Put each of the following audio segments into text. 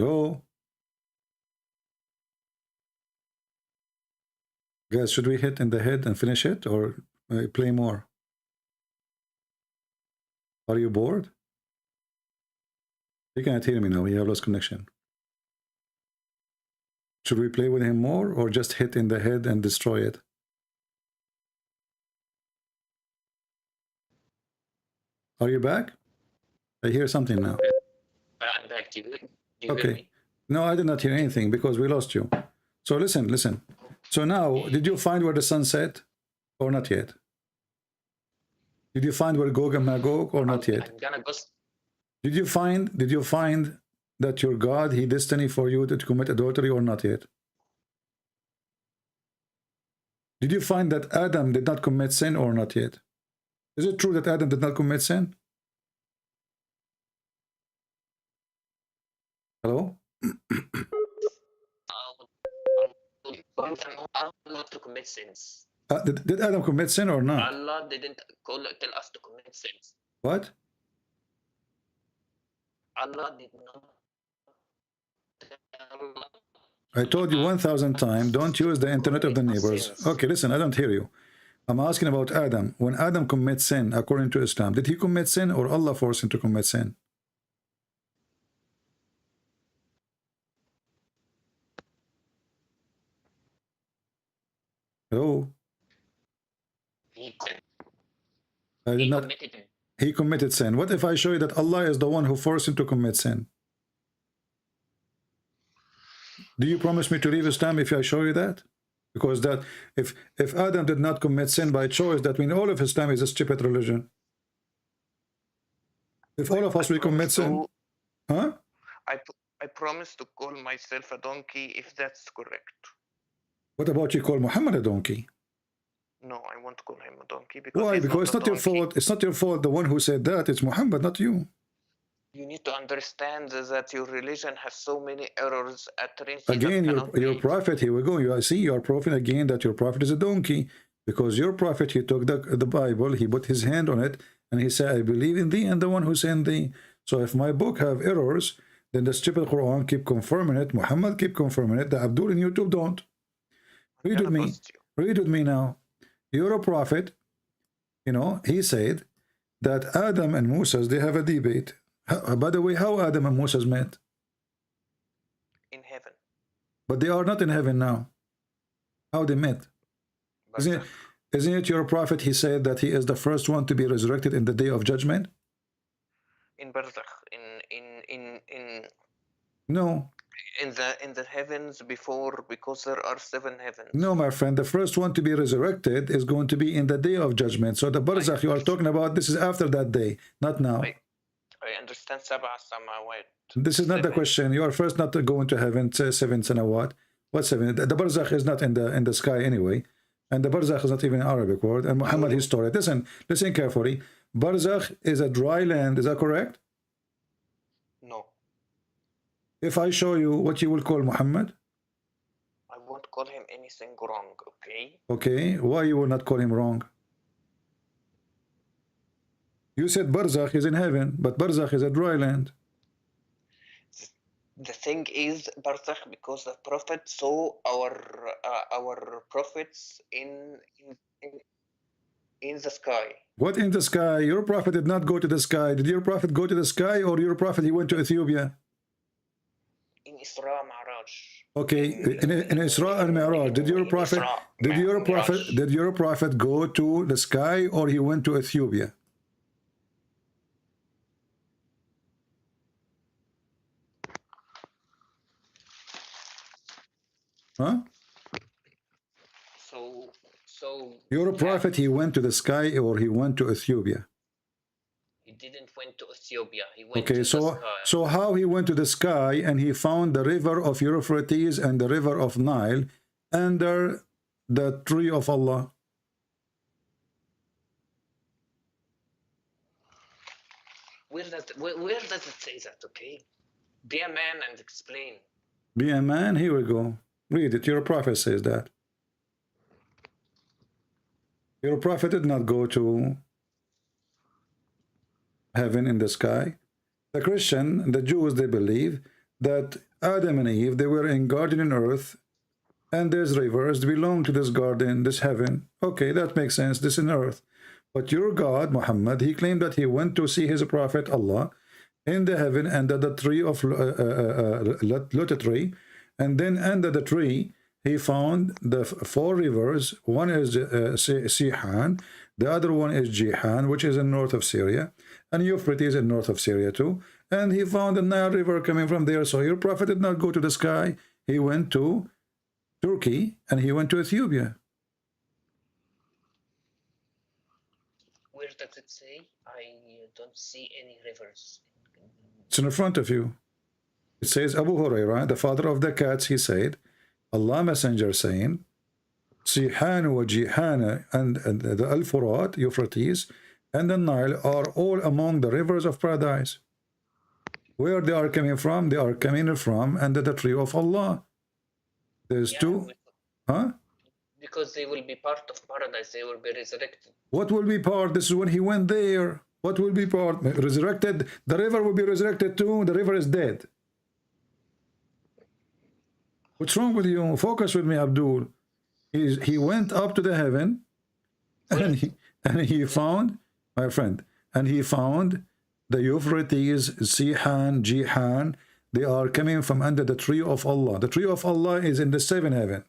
Hello? Guys, should we hit in the head and finish it, or play more? Are you bored? You cannot hear me now. You have lost connection. Should we play with him more, or just hit in the head and destroy it? Are you back? I hear something now. I'm back. Do you Okay. hear me? No, I did not hear anything because we lost you. So listen. So now, did you find where the sun set, or not yet? Did you find where Gog and Magog, or not yet? I'm gonna go. Did you find that your God, he destined for you to commit adultery, or not yet? Did you find that Adam did not commit sin, or not yet? Is it true that Adam did not commit sin? Hello? Allah not to commit sins. Did Adam commit sin or not? Allah didn't tell us to commit sins. What? Allah did not tell us. I told you 1,000 times, don't use the internet of the neighbors. Okay, listen, I don't hear you. I'm asking about Adam. When Adam commits sin, according to Islam, did he commit sin, or Allah forced him to commit sin? Hello? He committed sin. What if I show you that Allah is the one who forced him to commit sin? Do you promise me to leave Islam if I show you that? Because that if Adam did not commit sin by choice, that means all of Islam is a stupid religion. If all of us will commit sin, huh? I promise to call myself a donkey if that's correct. What about you call Muhammad a donkey? No, I won't call him a donkey because why? Because it's not your fault. It's not your fault. The one who said that, it's Muhammad, not you. You need to understand that your religion has so many errors at again, your prophet, here we go. I see your prophet again, that your prophet is a donkey. Because your prophet, he took the Bible, he put his hand on it, and he said, I believe in thee and the one who sent thee. So if my book have errors, then the stupid Quran keep confirming it, Muhammad keep confirming it, the Abdool in YouTube don't. Read with me. Read with me now. You're a prophet, you know, he said that Adam and Moses, they have a debate. By the way, how Adam and Moses met? In heaven. But they are not in heaven now. How they met? Isn't it your prophet, he said that he is the first one to be resurrected in the day of judgment? In Barzakh, No. In the heavens before, because there are 7 heavens. No, my friend, the first one to be resurrected is going to be in the day of judgment. So the Barzakh you are talking about, this is after that day, not now. I understand Sab'a Samawat. This is not the question. You are first not going to heaven, 7 Sanawat. What 7? The Barzakh is not in the sky anyway. And the Barzakh is not even an Arabic word. And Muhammad, his story. Listen carefully. Barzakh is a dry land. Is that correct? No. If I show you, what you will call Muhammad? I won't call him anything wrong, okay? Okay. Why you will not call him wrong? You said Barzakh is in heaven, but Barzakh is a dry land. The thing is, Barzakh, because the Prophet saw our prophets in the sky. What in the sky? Your prophet did not go to the sky. Did your prophet go to the sky, or your prophet he went to Ethiopia? In Isra Mi'raj. Okay, in Isra and Mi'raj, did your prophet go to the sky, or he went to Ethiopia? Huh? So your prophet, he went to the sky, or he went to Ethiopia? He didn't went to Ethiopia. He went to the sky. So how he went to the sky and he found the river of Euphrates and the river of Nile under the tree of Allah? Where does it say that? Okay, be a man and explain. Be a man. Here we go. Read it. Your prophet says that. Your prophet did not go to heaven in the sky. The Christian, the Jews, they believe that Adam and Eve, they were in garden on earth, and there's rivers belong to this garden, this heaven. Okay, that makes sense. This is earth. But your God, Muhammad, he claimed that he went to see his prophet Allah in the heaven under the tree of lotus tree, and then under the tree he found the four rivers. One is Sihan, the other one is Jihan, which is in north of Syria, and Euphrates in north of Syria too. And he found the Nile River coming from there. So your prophet did not go to the sky. He went to Turkey and he went to Ethiopia. Where does it say? I don't see any rivers. It's in front of you. It says Abu Hurairah, the father of the cats, he said, Allah Messenger saying, Sihan wa Jihana and the Al-Furat, Euphrates, and the Nile are all among the rivers of paradise. Where they are coming from? They are coming from under the tree of Allah. There's two. Huh? Because they will be part of paradise. They will be resurrected. What will be part? This is when he went there. What will be part? Resurrected. The river will be resurrected too. The river is dead. What's wrong with you? Focus with me, Abdul. He went up to the heaven, and he found, my friend, and he found the Euphrates, Sihan, Jihan. They are coming from under the tree of Allah. The tree of Allah is in the seventh heaven.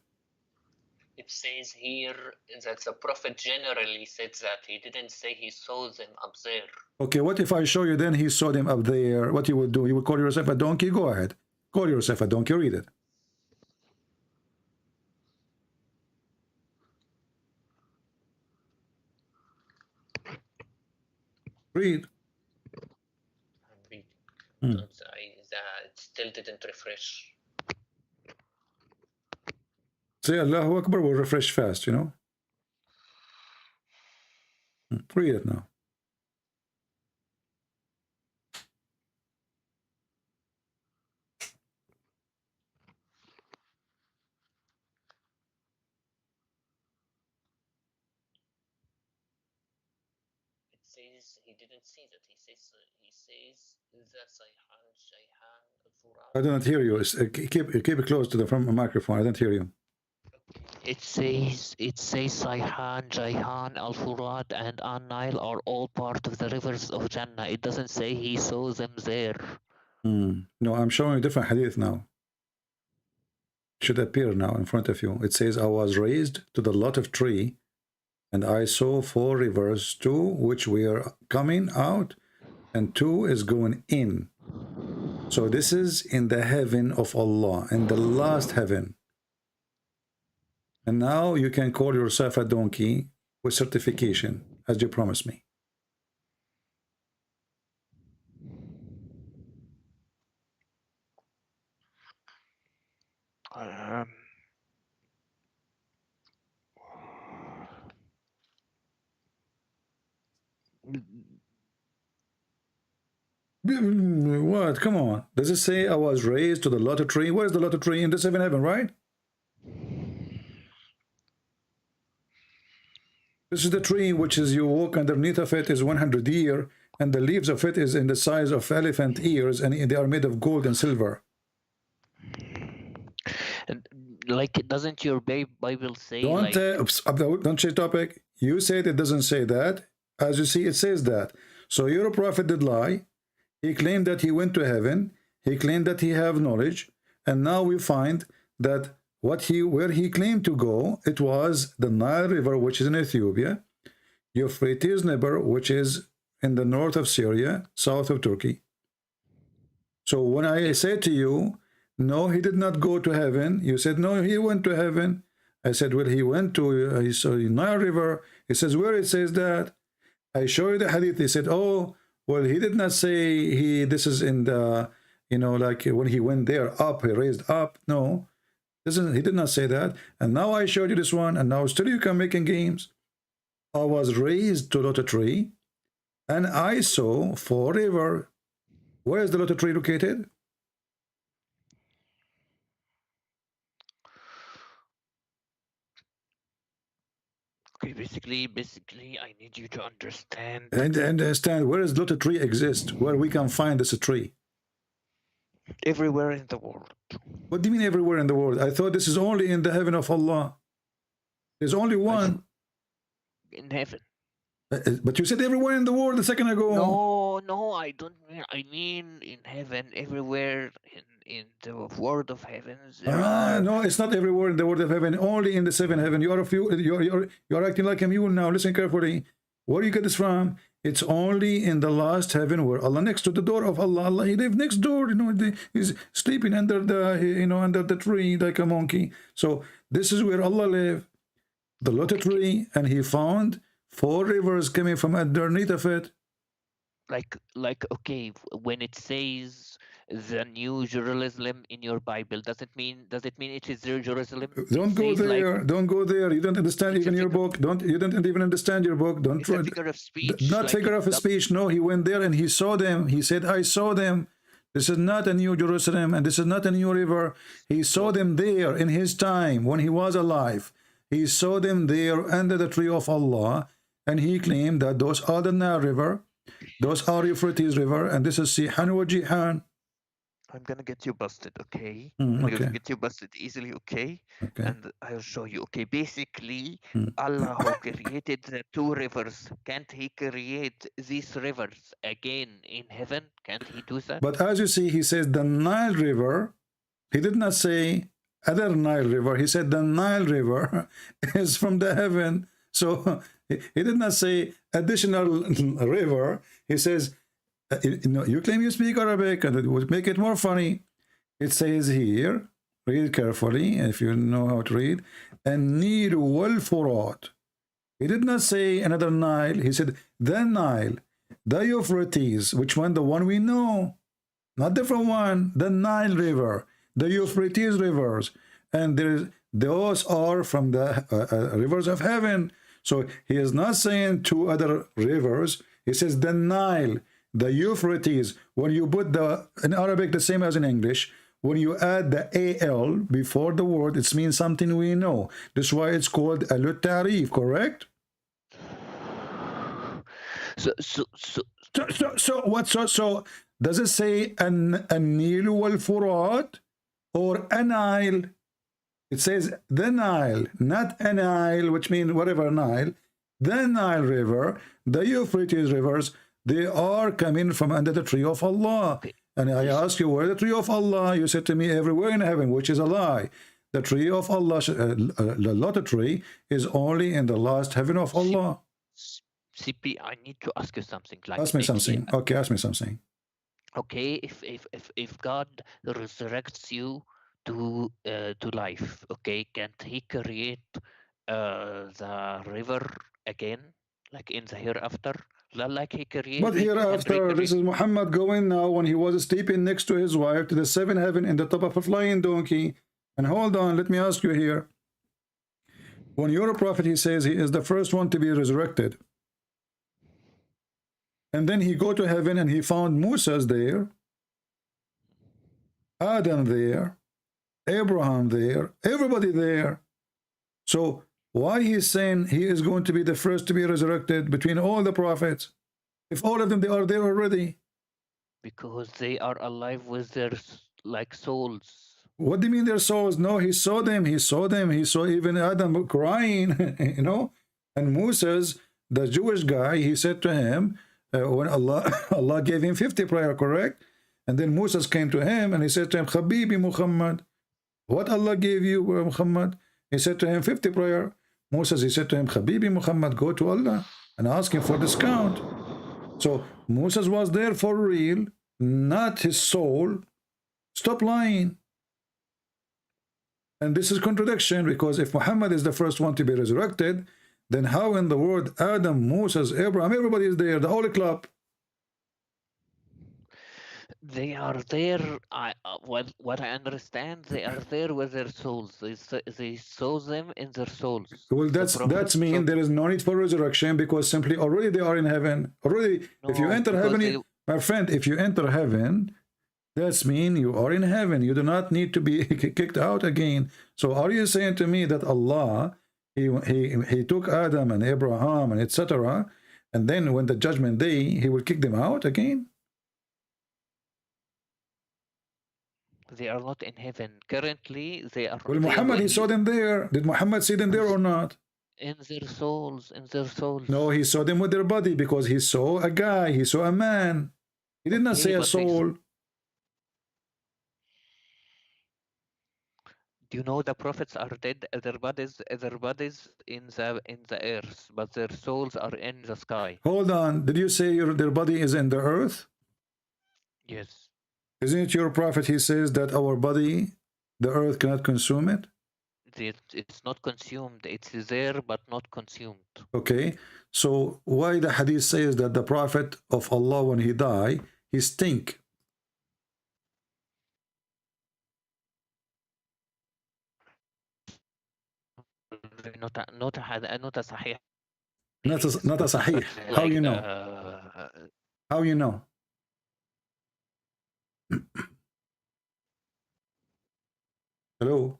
It says here that the prophet generally said that. He didn't say he saw them up there. Okay, what if I show you then he saw them up there? What you would do? You would call yourself a donkey? Go ahead. Call yourself a donkey. Read it. Read. I'm reading. It still didn't refresh. Say Allahu Akbar will refresh fast, you know. Read it now. Says he didn't see that. He says that Sayhan, Shayhan, Furat. I don't hear you. Keep it close to the from microphone. I don't hear you. It says Sayhan, Jayhan, Al Furat, and An Nile are all part of the rivers of Jannah. It doesn't say he saw them there. No, I'm showing you different hadith now. It should appear now in front of you. It says, I was raised to the lot of tree, and I saw four rivers, two which were coming out, and two is going in. So this is in the heaven of Allah, in the last heaven. And now you can call yourself a donkey with certification, as you promised me. What? Come on. Does it say I was raised to the lot of tree? Where's the lot of tree? In the seventh heaven, right? This is the tree which is you walk underneath of it is 100 years, and the leaves of it is in the size of elephant ears, and they are made of gold and silver. And like, doesn't your Bible say? Don't change topic. You said it doesn't say that. As you see, it says that. So your prophet did lie. He claimed that he went to heaven. He claimed that he have knowledge, and now we find that where he claimed to go, it was the Nile River, which is in Ethiopia, Euphrates River, which is in the north of Syria, south of Turkey. So when I said to you, no, he did not go to heaven, you said, no, he went to heaven. I said, well, he went to he saw the Nile River. He says, where it says that? I show you the hadith. He said, oh, well, he did not say this is in the, you know, like when he went there up, he raised up. No. He did not say that. And now I showed you this one, and now still you can making games. I was raised to lot tree, and I saw forever. Where is the lot tree located? Okay, basically, I need you to understand. And understand where is lot tree exist, where we can find this tree. Everywhere in the world. What do you mean everywhere in the world? I thought this is only in the heaven of Allah. There's only one. In heaven. But you said everywhere in the world a second ago. No, I don't mean. I mean in heaven, everywhere in the world of heavens there are. No, it's not everywhere in the world of heaven. Only in the seven heaven. You're acting like a mule now. Listen carefully. Where do you get this from? It's only in the last heaven where Allah, next to the door of Allah. Allah, he lived next door. You know, he's sleeping under the tree like a monkey. So this is where Allah lived, the lotus tree, and he found 4 rivers coming from underneath of it. Like okay, when it says the New Jerusalem in your Bible, does it mean it is the Jerusalem? Don't go there. Like, don't go there. You don't understand even your book. You don't even understand your book. Don't try. Figure of speech. Not like figure of speech. No, he went there and he saw them. He said, "I saw them." This is not a new Jerusalem, and this is not a new river. He saw them there in his time when he was alive. He saw them there under the tree of Allah, and he claimed that those are the Nile River, those are Euphrates River, and this is Sihan wa Jihan. I'm gonna get you busted, okay? Okay. I'm gonna get you busted easily, okay? And I'll show you, okay? Basically, Allah who created the 2 rivers, can't he create these rivers again in heaven? Can't he do that? But as you see, he says the Nile River. He did not say other Nile River. He said the Nile River is from the heaven. So he did not say additional river. He says, you claim you speak Arabic, and it would make it more funny. It says here, read carefully if you know how to read, An-Nil wal Furat. He did not say another Nile. He said the Nile, the Euphrates. Which one? The one we know, not different one. The Nile River, the Euphrates rivers, and those are from the rivers of heaven. So he is not saying 2 other rivers. He says the Nile, the Euphrates. When you put in Arabic the same as in English, when you add the al before the word, it means something we know. That's why it's called al-Tarif, correct? So does it say an-Nil wal-Furat or an-Nile? It says the Nile, not a Nile, which means whatever Nile. The Nile River, the Euphrates rivers, they are coming from under the tree of Allah. And I ask you, where the tree of Allah? You said to me, everywhere in heaven, which is a lie. The tree of Allah, the lotus tree, is only in the last heaven of Allah. CP, I need to ask you something. Like, ask me something. Okay, ask me something. Okay, if God resurrects you to life, okay, can't he create the river again, like in the hereafter, like he created? But hereafter, this is Muhammad going now when he was sleeping next to his wife to the 7th heaven in the top of a flying donkey. And hold on, let me ask you here. When you're a prophet, he says he is the first one to be resurrected. And then he go to heaven and he found Moses there, Adam there, Abraham there, everybody there. So why he's saying he is going to be the first to be resurrected between all the prophets, if all of them they are there already? Because they are alive with their like souls. What do you mean their souls? No, he saw them. He saw them. He saw even Adam crying, you know. And Moses, the Jewish guy, he said to him when Allah gave him 50 prayer, correct? And then Moses came to him and he said to him, Habibi Muhammad. What Allah gave you, Muhammad? He said to him, 50 prayer. Moses, he said to him, Habibi Muhammad, go to Allah and ask him for discount. So Moses was there for real, not his soul. Stop lying. And this is contradiction, because if Muhammad is the first one to be resurrected, then how in the world Adam, Moses, Abraham, everybody is there, the whole club? They are there. What I understand, they are there with their souls. They saw them in their souls. Well, that's mean there is no need for resurrection, because simply already they are in heaven. Already, no, if you enter heaven, my friend, if you enter heaven, that's mean you are in heaven. You do not need to be kicked out again. So are you saying to me that Allah, he took Adam and Abraham and etc., and then when the judgment day, he will kick them out again? They are not in heaven. Currently, they are. Well, Muhammad, he saw them there. Did Muhammad see them there or not? In their souls, in their souls. No, he saw them with their body because he saw a guy, he saw a man. He did not Okay, say a but they soul. Do you know the prophets are dead? Their bodies in the earth, but their souls are in the sky. Hold on. Did you say their body is in the earth? Yes. Isn't it your prophet? He says that our body, the earth cannot consume it. It's not consumed. It's there, but not consumed. Okay. So why the hadith says that the prophet of Allah, when he die, he stink? Not a sahih. Not a sahih. How you know? How you know? Hello?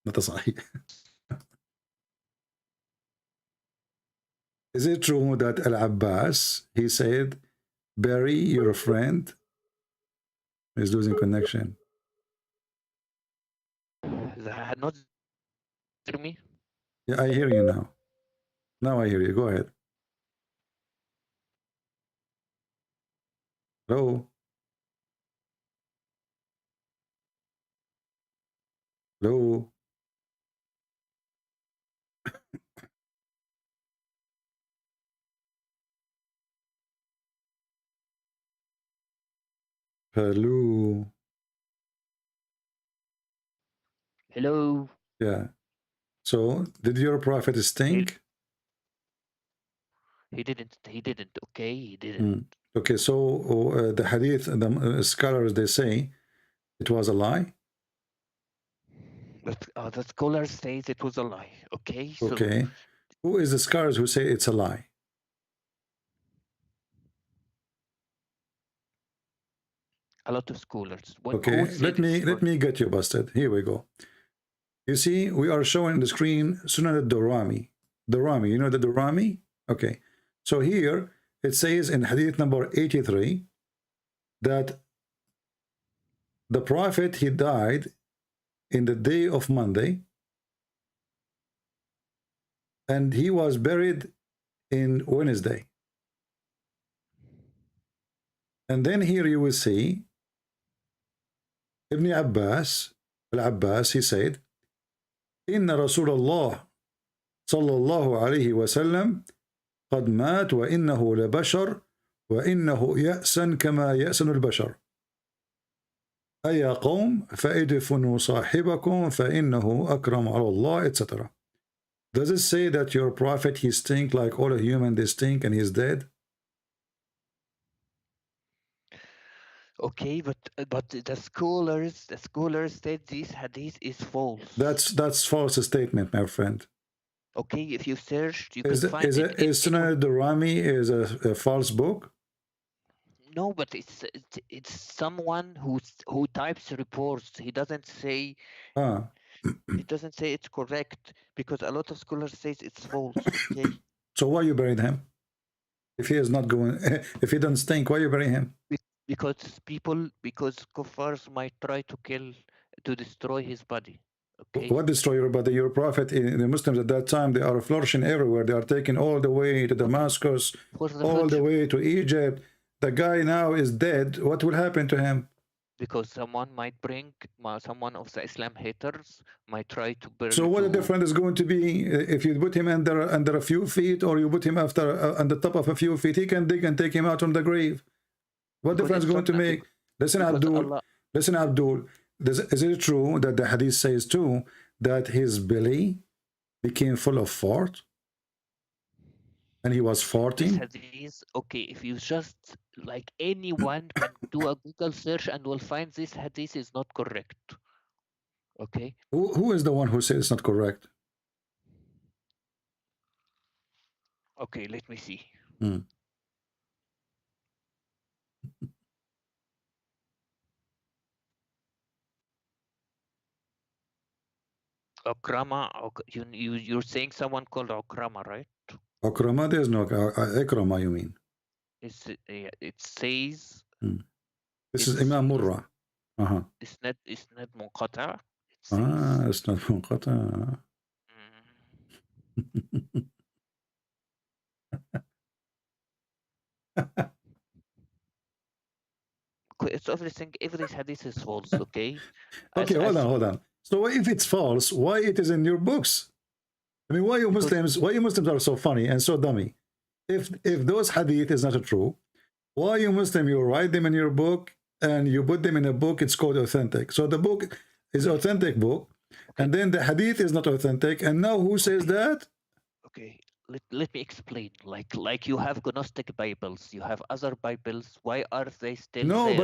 Not a sahih. Is it true that Al-Abbas, he said, bury your friend? He's losing connection. Not hear me? Yeah, I hear you now. Now I hear you. Go ahead. Hello? Hello? Hello? Hello. Yeah. So, did your prophet stink? He didn't. He didn't. Okay, he didn't. Okay, so the hadith, the scholars, they say it was a lie. But the scholar says it was a lie. Okay. So Okay. Who is the scholars who say it's a lie? a lot of scholars. Okay, let me get you busted. Here we go. You see, we are showing the screen Sunan al-Durami. Durami, you know the Durami? Okay. So here it says in hadith number 83 that the prophet, he died in the day of Monday, and he was buried in Wednesday. And then here you will see Ibn Abbas, Al-Abbas, he said, Inna Rasulullah sallallahu alayhi wa sallam قد مات وإنه لبشر وإنه يأسن كما يأسن البشر أيا قوم فإدفنوا صاحبكم فإنه أكرم على الله, etc. Does it say that your prophet, he stink like all human, they stink, and he's dead? Okay, but the scholars said this hadith is false. That's false statement, my friend. Okay, if you search, you can find is it. Is Sunan al-Durami is a false book? No, but it's someone who types reports. He doesn't say. It doesn't say it's correct because a lot of scholars says it's false. Okay. So why you buried him? If he is not going, if he doesn't stink, why you bury him? Because kuffars might try to destroy his body. Okay. What destroy your body? Your prophet, the Muslims at that time, they are flourishing everywhere. They are taking all the way to Damascus, all the way to Egypt. The guy now is dead. What will happen to him? Because someone of the Islam haters might try to burn. So what the difference is going to be if you put him under a few feet, or you put him after on the top of a few feet? He can dig and take him out from the grave. What difference is going to make? Listen, Abdool. Listen, Abdool. Is it true that the hadith says too that his belly became full of fart and he was farting? Okay, if you just like anyone can do a Google search and will find this hadith is not correct. Okay. Who is the one who says it's not correct? Okay, let me see. Okrama, you're saying someone called Okrama, right? Akrama, there's no Ikrama, you mean. It says This is Imam Murrah. إسناد منقطع. It says It's not منقطع. it's everything. Every hadith is false. Okay. Okay, hold on. So if it's false, why it is in your books? I mean, why you Muslims are so funny and so dummy? If those hadith is not true, why you Muslim, you write them in your book and you put them in a book, it's called authentic. So the book is authentic book, and then the hadith is not authentic. And now who says that? Okay, let me explain. Like you have Gnostic Bibles, you have other Bibles. Why are they still No, there?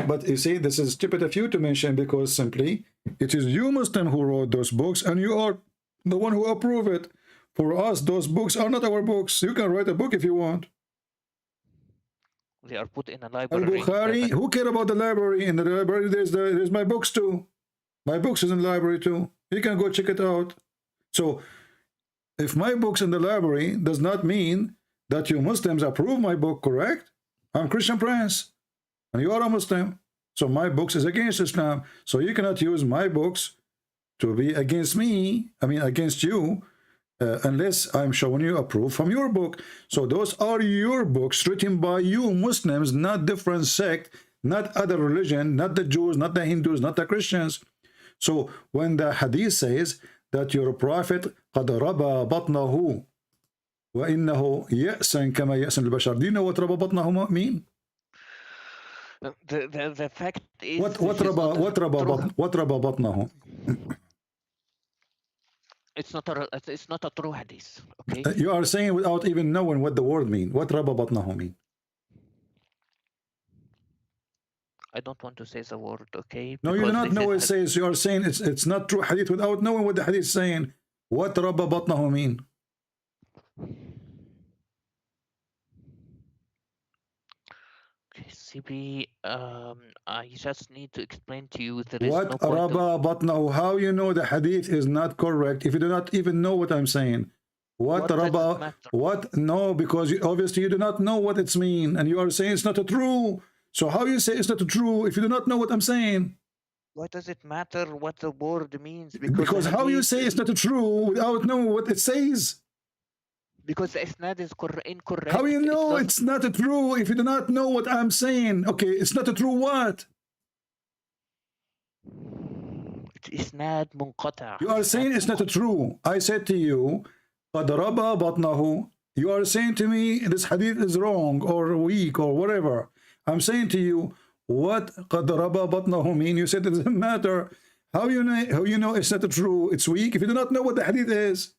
but you see, this is stupid of you to mention, because simply it is you Muslim who wrote those books, and you are the one who approve it. For us, those books are not our books. You can write a book if you want. They are put in a library. Al-Bukhari, who care about the library? In the library, there's my books too. My books is in the library too. You can go check it out. So, if my book's in the library, does not mean that you Muslims approve my book, correct? I'm Christian Prince, and you are a Muslim. So my books is against Islam. So you cannot use my books to be against me, against you, unless I'm showing you a proof from your book. So those are your books written by you Muslims, not different sect, not other religion, not the Jews, not the Hindus, not the Christians. So when the hadith says that your prophet قد ربى بطنه وإنه يأسا كما يأس البشر, do you know what ربى بطنه mean? The fact is, what ربى بطنه? It's not a true hadith. Okay. You are saying without even knowing what the word mean. What ربى بطنه mean? I don't want to say the word, okay? No, you do not know what it says. You are saying it's not true hadith without knowing what the hadith is saying. What ربى بطنه mean? Okay, CB, I just need to explain to you that what ربى بطنه? How you know the hadith is not correct if you do not even know what I'm saying? What ربى? What? No, because obviously you do not know what it's mean, and you are saying it's not true. So how you say it's not true if you do not know what I'm saying? Why does it matter what the word means? Because how you say it's not true without knowing what it says? Because the isnad is incorrect. How you know it's not true if you do not know what I'm saying? Okay, it's not true what? It's isnad munqata. You are saying it's not true. I said to you, قد ربى بطنه. You are saying to me this hadith is wrong or weak or whatever. I'm saying to you, what قد ربى بطنه mean? You said it doesn't matter. How you know it's not true? It's weak if you do not know what the hadith is.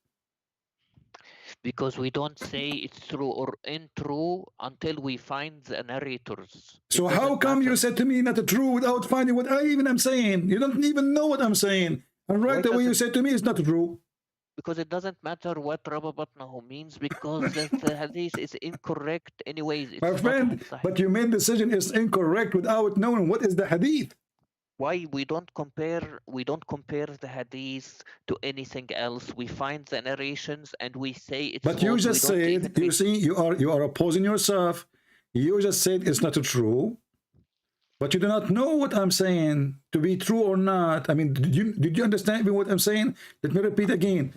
Because we don't say it's true or untrue until we find the narrators. So how come you said to me not true without finding what I even am saying? You don't even know what I'm saying. And right away you said to me it's not true. Because it doesn't matter what ربى بطنه means, because the hadith is incorrect anyways. My friend, but you made the decision is incorrect without knowing what is the hadith. Why we don't compare the hadith to anything else. We find the narrations and we say it's but you just said, you see, you are opposing yourself. You just said it's not true, but you do not know what I'm saying to be true or not. I mean, did you understand what I'm saying? Let me repeat again.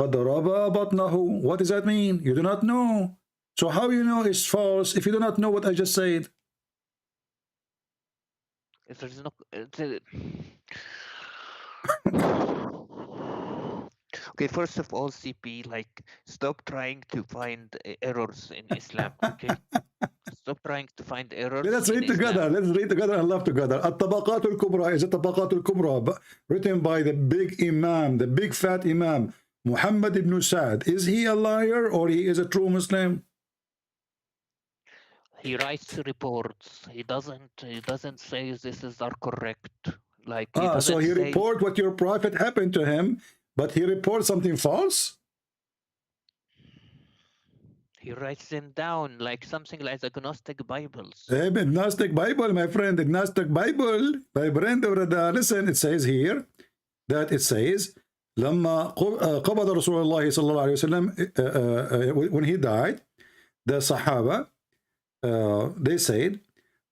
قد ربى بطنه. What does that mean? You do not know. So how you know it's false if you do not know what I just said? If there is no okay, first of all, CP, like, stop trying to find errors in Islam. Okay, stop trying to find errors. Let's read together. Let's read together and love together. الطبقات الكبرى is الطبقات الكبرى written by the big Imam, the big fat Imam Muhammad ibn Sa'd. Is he a liar or he is a true Muslim? He writes reports. He doesn't say this are correct. Like so he report what your prophet happened to him, but he reports something false. He writes them down like something like the Gnostic Bibles. The Gnostic Bible, my friend, the Gnostic Bible, my friend, listen, it says here that it says لما قبض رسول الله صلى الله عليه وسلم, when he died, the Sahaba, they said,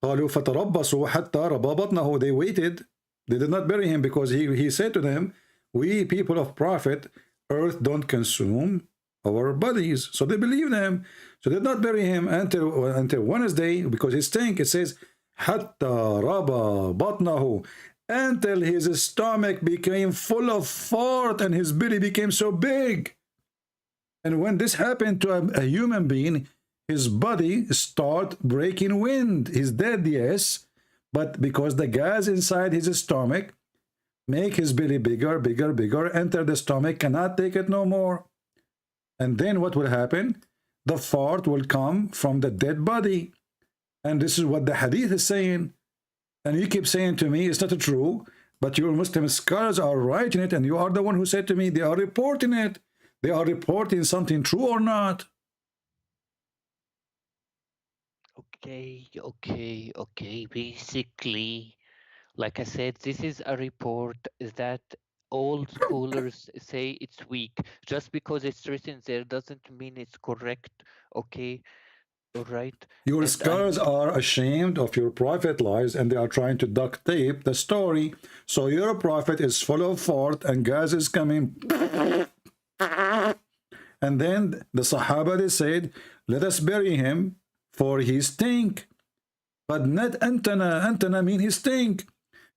قالوا فتربصوا حتى ربى بطنه. They waited, they did not bury him because he said to them, we people of Prophet, earth don't consume our bodies. So they believed him. So they did not bury him until Wednesday, because his stink, it says, حتى ربى بطنه, until his stomach became full of fart and his belly became so big. And when this happened to a human being, his body start breaking wind. He's dead, yes, but because the gas inside his stomach make his belly bigger, bigger, bigger, enter the stomach, cannot take it no more. And then what will happen? The fart will come from the dead body. And this is what the hadith is saying. And you keep saying to me, it's not true, but your Muslim scholars are writing it, and you are the one who said to me, they are reporting it. They are reporting something true or not. Okay. Basically, like I said, this is a report that all scholars say it's weak. Just because it's written there doesn't mean it's correct. Okay, all right. Your And scholars are ashamed of your prophet lies, and they are trying to duct tape the story. So your prophet is full of fart and gas is coming. And then the Sahaba, they said, let us bury him, for he stink. But not antana. Antana mean he stink.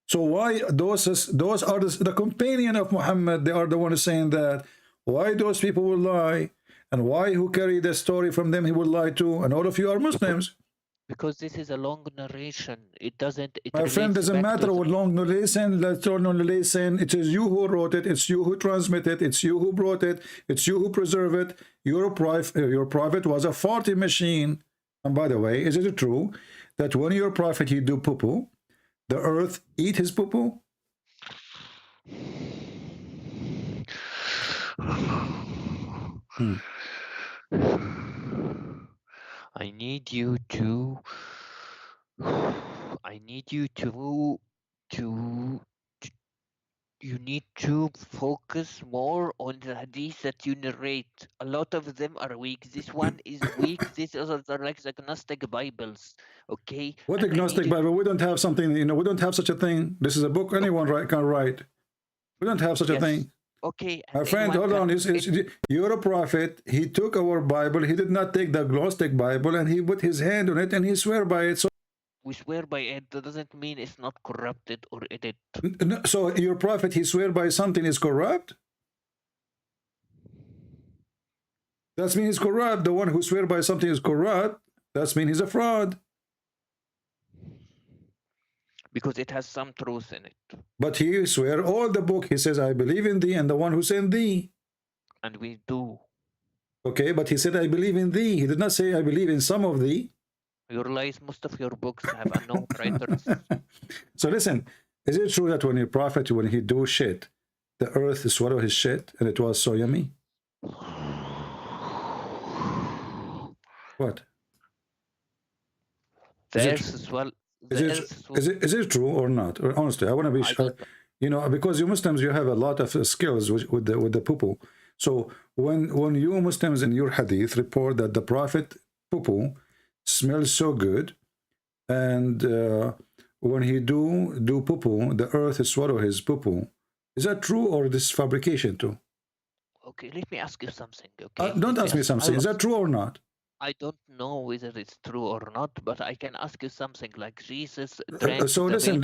So why those are the companion of Muhammad, they are the ones saying that. Why those people will lie? And why who carry the story from them he will lie to? And all of you are Muslims. because this is a long narration, it doesn't. It My friend, relates doesn't back matter to what long narration, short narration. It is you who wrote it. It's you who transmitted it. It's you who brought it. It's you who preserve it. Your prophet was a farting machine. And by the way, is it true that when your prophet he do poo-poo, the earth eat his poo-poo? I need you to you need to focus more on the hadith that you narrate. A lot of them are weak. This one is weak. These are like the agnostic Bibles. Okay. What And I need agnostic you Bible? We don't have something, we don't have such a thing. This is a book anyone can write. We don't have such a thing. Okay. My And friend, hold on. You're a prophet. He took our Bible. He did not take the agnostic Bible, and he put his hand on it, and he swear by it. So, we swear by it. That doesn't mean it's not corrupted or edited. so your prophet, he swear by something is corrupt? That means he's corrupt. The one who swear by something is corrupt. That means he's a fraud. Because it has some truth in it. But he swear all the book. He says, I believe in thee and the one who sent thee. And we do. Okay, but he said, I believe in thee. He did not say, I believe in some of thee. Your lies, most of your books have unknown writers. So listen, is it true that when your prophet, when he do shit, the earth swallow his shit, and it was so yummy? What? Is it true or not? Or honestly, I want to be sure. Because you Muslims, you have a lot of skills with the poo-poo. So when you Muslims in your hadith report that the prophet poo-poo smells so good, and when he do poo-poo, the earth swallow his poo-poo, is that true or this fabrication too? Okay, let me ask you something. Okay, don't ask me something. Is that true or not? I don't know whether it's true or not, but I can ask you something like Jesus drank so listen.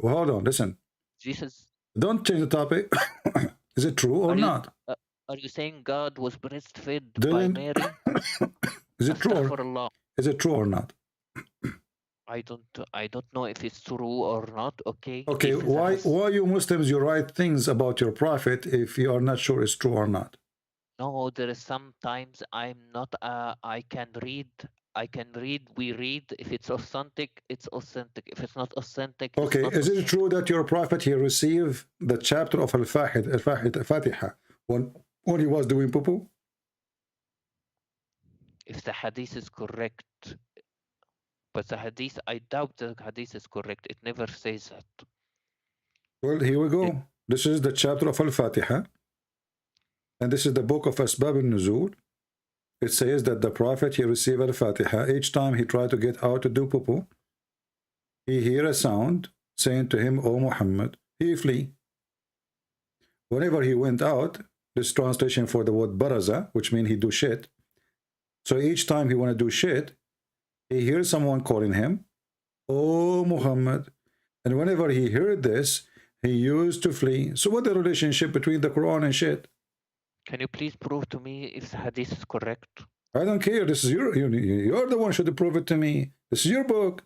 Hold on, listen. Jesus. Don't change the topic. Is it true or not? Are you saying God was breastfed by Mary? Is it true? Is it true or not? I don't know if it's true or not. Okay. Okay. Why you Muslims you write things about your prophet if you are not sure it's true or not? No, there is sometimes I'm not. I can read. We read. If it's authentic, it's authentic. If it's not authentic, okay. Not is authentic. It true that your prophet he received the chapter of Al-Fatiha when he was doing poo-poo? If the hadith is correct, but the hadith, I doubt the hadith is correct. It never says that. Well, here we go. This is the chapter of Al-Fatiha, and this is the book of Asbab al-Nuzul. It says that the Prophet, he received Al-Fatiha. Each time he tried to get out to do poo-poo, he hear a sound saying to him, "O Muhammad," he flee. Whenever he went out, this translation for the word baraza, which means he do shit. So each time he want to do shit, he hears someone calling him, "O Muhammad." And whenever he heard this, he used to flee. So what the relationship between the Quran and shit? Can you please prove to me if the hadith is correct? I don't care. This is you're the one who should prove it to me. This is your book.